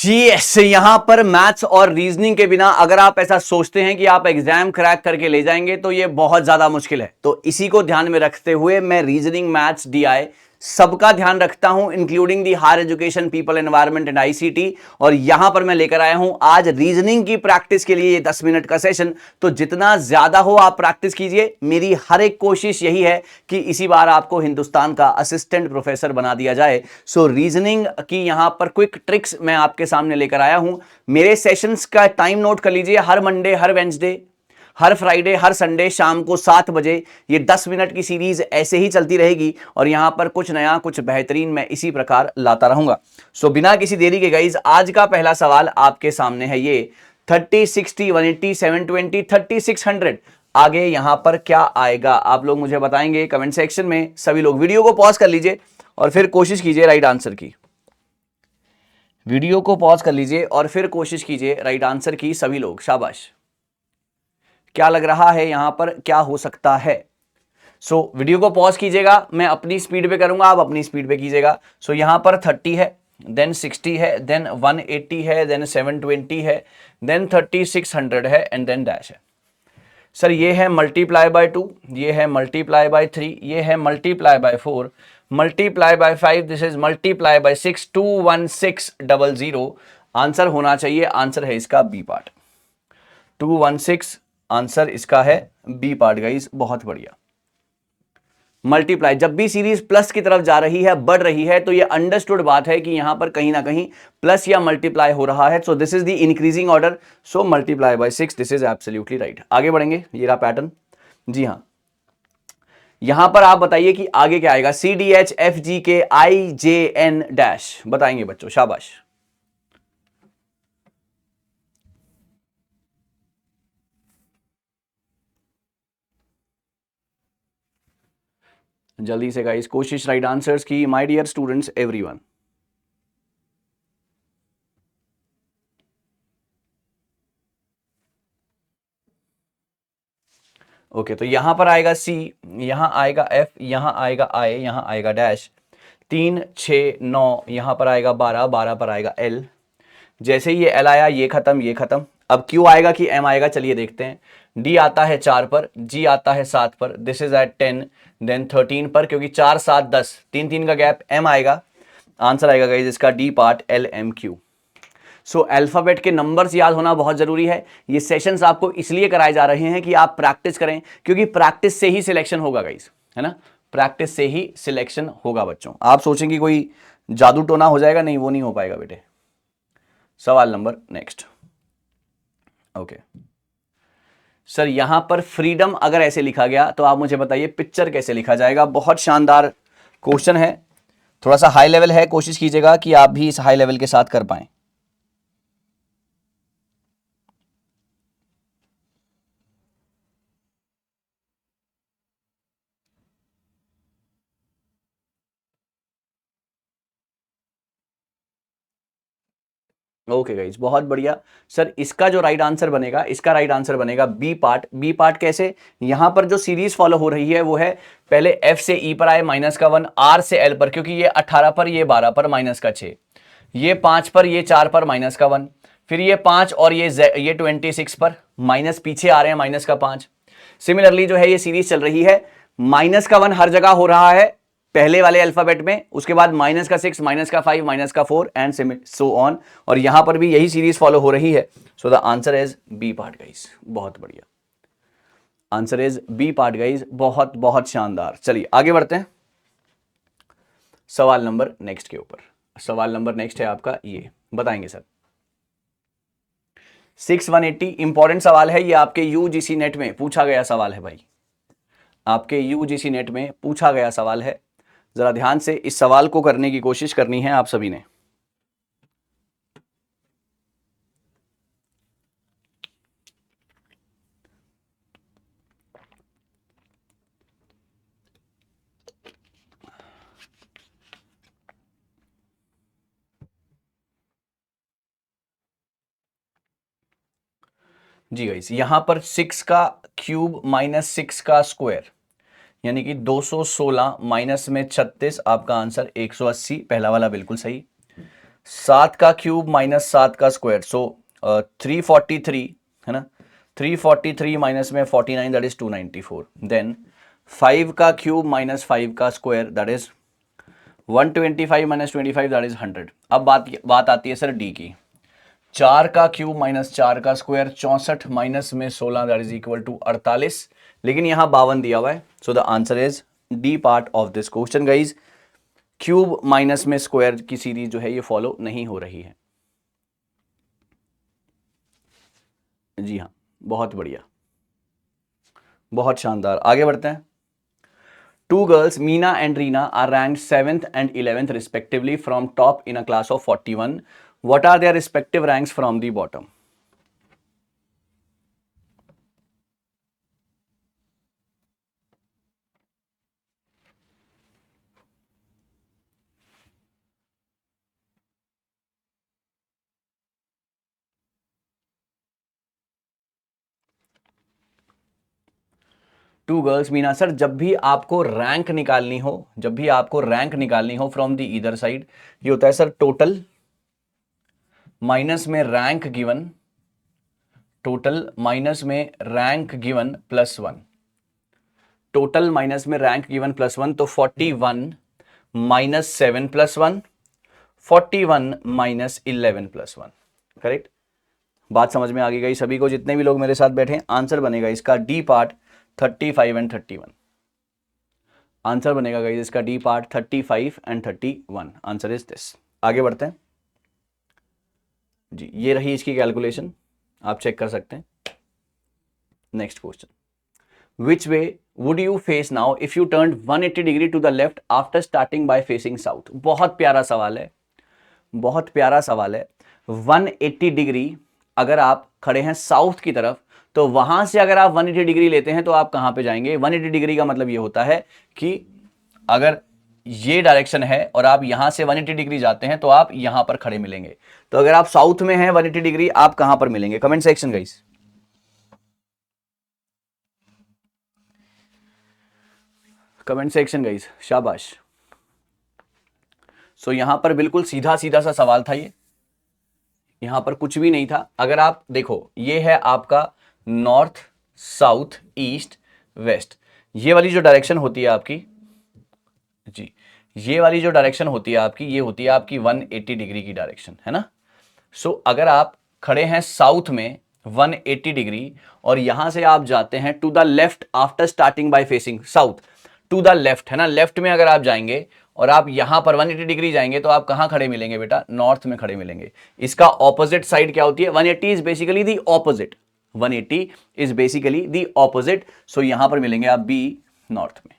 Yes, यहां पर maths और रीजनिंग के बिना अगर आप ऐसा सोचते हैं कि आप एग्जाम क्रैक करके ले जाएंगे तो ये बहुत ज्यादा मुश्किल है। तो इसी को ध्यान में रखते हुए मैं रीजनिंग, मैथ्स, डीआई सबका ध्यान रखता हूं, including the higher education, people environment and ICT. और यहां पर मैं लेकर आया हूं आज रीजनिंग की प्रैक्टिस के लिए ये 10 मिनट का सेशन। तो जितना ज्यादा हो आप प्रैक्टिस कीजिए। मेरी हर एक कोशिश यही है कि इसी बार आपको हिंदुस्तान का असिस्टेंट प्रोफेसर बना दिया जाए। सो रीजनिंग की यहां पर क्विक ट्रिक्स मैं आपके सामने लेकर आया हूं। मेरे सेशंस का टाइम नोट कर लीजिए, हर मंडे, हर वेंसडे, हर फ्राइडे, हर संडे शाम को 7 बजे ये 10 मिनट की सीरीज ऐसे ही चलती रहेगी और यहां पर कुछ नया, कुछ बेहतरीन मैं इसी प्रकार लाता रहूंगा। सो बिना किसी देरी के गाइज, आज का पहला सवाल आपके सामने है ये 30, 60, 180, 720, 3600। आगे यहां पर क्या आएगा आप लोग मुझे बताएंगे कमेंट सेक्शन में। सभी लोग वीडियो को पॉज कर लीजिए और फिर कोशिश कीजिए राइट आंसर की। वीडियो को पॉज कर लीजिए और फिर कोशिश कीजिए राइट आंसर की। सभी लोग शाबाश। क्या लग रहा है यहां पर क्या हो सकता है? सो वीडियो को पॉज कीजिएगा, मैं अपनी स्पीड पे करूंगा, आप अपनी स्पीड पे कीजिएगा। सो यहां पर 30 है, देन 60 है, देन 180 है, देन 720 है, देन 3600 है एंड देन डैश है। सर ये है मल्टीप्लाई बाय 2, ये है मल्टीप्लाई बाय 3, ये है multiply by 4, multiply by 5, this is multiply by 6, 21600। Answer होना चाहिए, आंसर है इसका बी पार्ट 216। आंसर इसका है बी पार्ट गाइस, बहुत बढ़िया। मल्टीप्लाई, जब भी सीरीज प्लस की तरफ जा रही है, बढ़ रही है, तो ये अंडरस्टूड बात है कि यहां पर कहीं ना कहीं प्लस या मल्टीप्लाई हो रहा है। So this is the increasing order, so multiply by 6, this is absolutely right. आगे बढ़ेंगे, ये रहा पैटर्न। जी हाँ, यहां पर आप बताइए कि आगे क्या आएगा। C D H F G K I J N dash बताएंगे बच्चों, शाबाश। जल्दी से गाइस कोशिश राइट आंसर्स की, my dear students everyone. Okay, तो यहां पर आएगा सी, यहां आएगा एफ, यहां आएगा आई, यहां आएगा डैश, 3, 6, 9, यहां पर आएगा 12, 12 पर आएगा एल। जैसे ही ये एल आया ये खत्म, ये खत्म। अब क्यू आएगा कि एम आएगा, चलिए देखते हैं। डी आता है 4 पर, जी आता है 7 पर, दिस इज एट 10, देन 13 पर, क्योंकि 4, 7, 10, 3, 3 का गैप, एम आएगा। आंसर आएगा गाइस इसका D part L M Q. So alphabet के नंबर्स याद होना बहुत जरूरी है। ये सेशंस आपको इसलिए कराए जा रहे हैं कि आप प्रैक्टिस करें, क्योंकि प्रैक्टिस से ही सिलेक्शन होगा गाइस, है ना। प्रैक्टिस से ही सिलेक्शन होगा बच्चों। आप सोचेंगे कोई जादू टोना हो जाएगा, नहीं, वो नहीं हो पाएगा बेटे। सवाल नंबर नेक्स्ट। ओके सर, यहां पर फ्रीडम अगर ऐसे लिखा गया तो आप मुझे बताइए पिक्चर कैसे लिखा जाएगा। बहुत शानदार क्वेश्चन है, थोड़ा सा हाई लेवल है, कोशिश कीजिएगा कि आप भी इस हाई लेवल के साथ कर पाएं। ओके गाइज, बहुत बढ़िया। सर इसका जो राइट आंसर बनेगा, इसका राइट आंसर बनेगा बी पार्ट। बी पार्ट कैसे? यहां पर जो सीरीज फॉलो हो रही है वो है पहले एफ से ई पर आए माइनस का 1, आर से एल पर, क्योंकि ये 18 पर, ये 12 पर माइनस का 6, ये 5 पर, ये 4 पर माइनस का 1, फिर ये 5 और ये 26 पर माइनस, पीछे आ रहे हैं माइनस का 5। सिमिलरली जो है ये सीरीज चल रही है, माइनस का 1 हर जगह हो रहा है पहले वाले अल्फाबेट में, उसके बाद माइनस का 6, माइनस का 5, माइनस का 4 एंड सो ऑन। और यहां पर भी यही सीरीज फॉलो हो रही है। So the answer is B part guys, बहुत बढ़िया। Answer is B part guys, बहुत बहुत शानदार। चलिए आगे बढ़ते हैं सवाल नंबर नेक्स्ट के ऊपर। सवाल नंबर नेक्स्ट है आपका, ये बताएंगे सर 6180। इंपॉर्टेंट सवाल है ये, आपके यूजीसी नेट में पूछा गया सवाल है भाई, आपके यूजीसी नेट में पूछा गया सवाल है। जरा ध्यान से इस सवाल को करने की कोशिश करनी है आप सभी ने। जी गाइस, यहां पर 6 का क्यूब माइनस 6 का स्क्वायर, यानी कि 216 माइनस में 36, आपका आंसर 180। पहला वाला बिल्कुल सही। 7 का क्यूब माइनस 7 का स्क्वायर, सो 343 है ना, 343 माइनस में 49 दैट इज 294, देन 5 का क्यूब माइनस 5 का square that is 125 minus 25 that is 100। अब बात आती है सर डी की। 4 का क्यूब माइनस 4 का स्क्वायर 64 माइनस में 16 दैट इज इक्वल टू 48, लेकिन यहां 52 दिया हुआ है, so the answer is D part of this question guys. Cube minus में स्क्वायर की सीरीज जो है ये फॉलो नहीं हो रही है। जी हाँ, बहुत बढ़िया, बहुत शानदार। आगे बढ़ते हैं। Two girls, Meena and Reena, are ranked 7th and 11th respectively from top in a class of 41. What are their respective ranks from the bottom? Two girls, Meena sir जब भी आपको रैंक निकालनी हो, जब भी आपको रैंक निकालनी हो फ्रॉम द ईदर साइड, ये होता है सर टोटल माइनस में रैंक गिवन, टोटल माइनस में rank given plus 1, total minus में रैंक गिवन प्लस 1, तो 41 minus 7 plus 1, 41 minus 11 plus 1, correct. बात समझ में आ गई सभी को, जितने भी लोग मेरे साथ बैठे हैं। आंसर बनेगा इसका डी पार्ट 35 एंड 31। आंसर बनेगा गाइस इसका D part 35 and 31। Answer is this. आगे बढ़ते हैं जी, ये रही इसकी कैलकुलेशन, आप चेक कर सकते हैं। Next question, which way would you face now if you turn 180 degree to the left after starting by facing south. बहुत प्यारा सवाल है, बहुत प्यारा सवाल है। 180 डिग्री अगर आप खड़े हैं साउथ की तरफ, तो वहां से अगर आप 180 डिग्री लेते हैं तो आप कहां पे जाएंगे। 180 डिग्री का मतलब ये होता है कि अगर ये डायरेक्शन है और आप यहां से 180 डिग्री जाते हैं तो आप यहां पर खड़े मिलेंगे। तो अगर आप साउथ में हैं 180 डिग्री, आप कहां पर मिलेंगे? Comment section guys, comment section guys, शाबाश। सो यहां पर बिल्कुल सीधा सीधा सा सवाल था ये, यहां पर कुछ भी नहीं था। अगर आप देखो, ये है आपका नॉर्थ, साउथ, ईस्ट, वेस्ट, ये वाली जो डायरेक्शन होती है आपकी जी, ये वाली जो डायरेक्शन होती है आपकी, ये होती है आपकी 180 डिग्री की डायरेक्शन, है ना। सो अगर आप खड़े हैं साउथ में 180 डिग्री और यहां से आप जाते हैं to the left after starting by facing south, to the left है ना, लेफ्ट में अगर आप जाएंगे और आप यहां पर 180 डिग्री जाएंगे तो आप कहां खड़े मिलेंगे बेटा? नॉर्थ में खड़े मिलेंगे। इसका ऑपोजिट साइड क्या होती है? 180 is basically the opposite, 180 is basically the opposite. So यहां पर मिलेंगे आप बी, नॉर्थ में,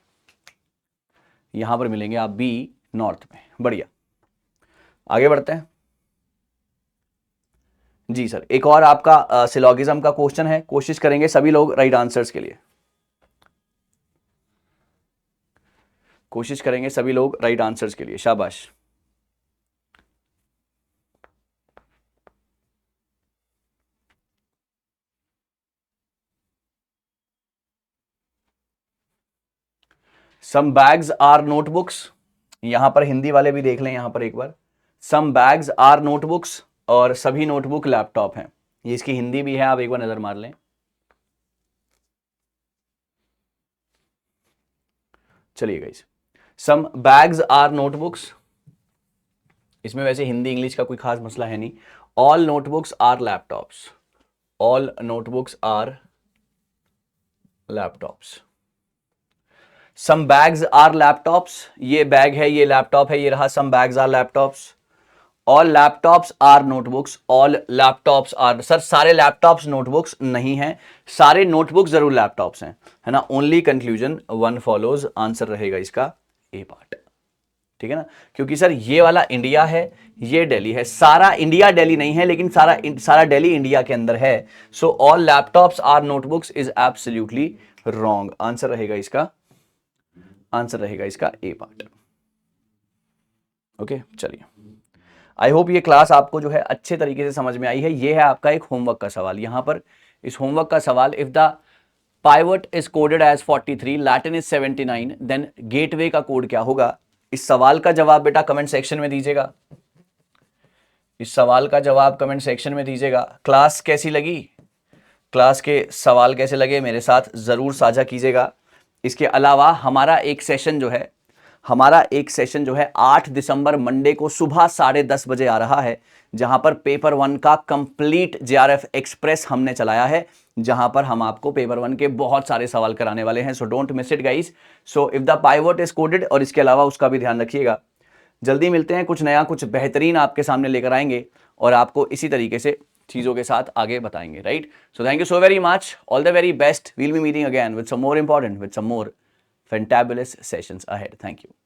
यहां पर मिलेंगे आप बी, नॉर्थ में। बढ़िया, आगे बढ़ते हैं जी सर। एक और आपका सिलोगिज्म का क्वेश्चन है, कोशिश करेंगे सभी लोग राइट आंसर्स के लिए, कोशिश करेंगे सभी लोग राइट आंसर्स के लिए, शाबाश। सम बैग्स आर नोटबुक्स, यहां पर हिंदी वाले भी देख लें यहां पर एक बार। सम बैग्स आर नोटबुक्स, और सभी नोटबुक लैपटॉप हैं। ये इसकी हिंदी भी है, आप एक बार नजर मार लें। चलिए guys, some bags are notebooks, इसमें वैसे हिंदी इंग्लिश का कोई खास मसला है नहीं। All notebooks are laptops, all notebooks are laptops. Some bags are laptops, ये बैग है, ये लैपटॉप है, ये रहा। Some bags are laptops, all laptops are notebooks, all laptops are, सर सारे लैपटॉप्स नोटबुक्स नहीं हैं, सारे नोटबुक्स जरूर लैपटॉप्स हैं, है ना। Only conclusion one follows, answer रहेगा इसका ए पार्ट, ठीक है ना। क्योंकि सर ये वाला इंडिया है, ये दिल्ली है, सारा इंडिया दिल्ली नहीं है, लेकिन सारा दिल्ली इंडिया के अंदर है। So all laptops are notebooks is absolutely wrong. Answer रहेगा इसका, आंसर रहेगा इसका ए पार्ट। ओके, चलिए, आई होप ये क्लास आपको जो है अच्छे तरीके से समझ में आई है। ये है आपका एक होमवर्क का सवाल। यहां पर इस होमवर्क का सवाल, if the pivot is coded as 43, Latin is 79, then gateway का कोड क्या होगा? इस सवाल का जवाब बेटा कमेंट सेक्शन में दीजिएगा। इस सवाल का जवाब कमेंट सेक्शन में दीजिएगा। क्लास कैसी लगी, क्लास के सवाल कैसे लगे मेरे साथ ज़रूर साझा कीजिएगा। इसके अलावा हमारा एक सेशन जो है 8 दिसंबर मंडे को सुबह 10:30 बजे आ रहा है, जहां पर पेपर 1 का कंप्लीट जेआरएफ एक्सप्रेस हमने चलाया है, जहां पर हम आपको पेपर 1 के बहुत सारे सवाल कराने वाले हैं। So don't miss it guys. So if the pivot is coded, और इसके अलावा उसका भी ध्यान रखिएगा। जल्दी मिलते हैं, कुछ नया कुछ बेहतरीन आपके सामने लेकर आएंगे और आपको इसी तरीके से चीज़ों के साथ आगे बताएंगे, right. So thank you so very much, all the very best. We'll be meeting again with some more important, with some more fantabulous sessions ahead. Thank you.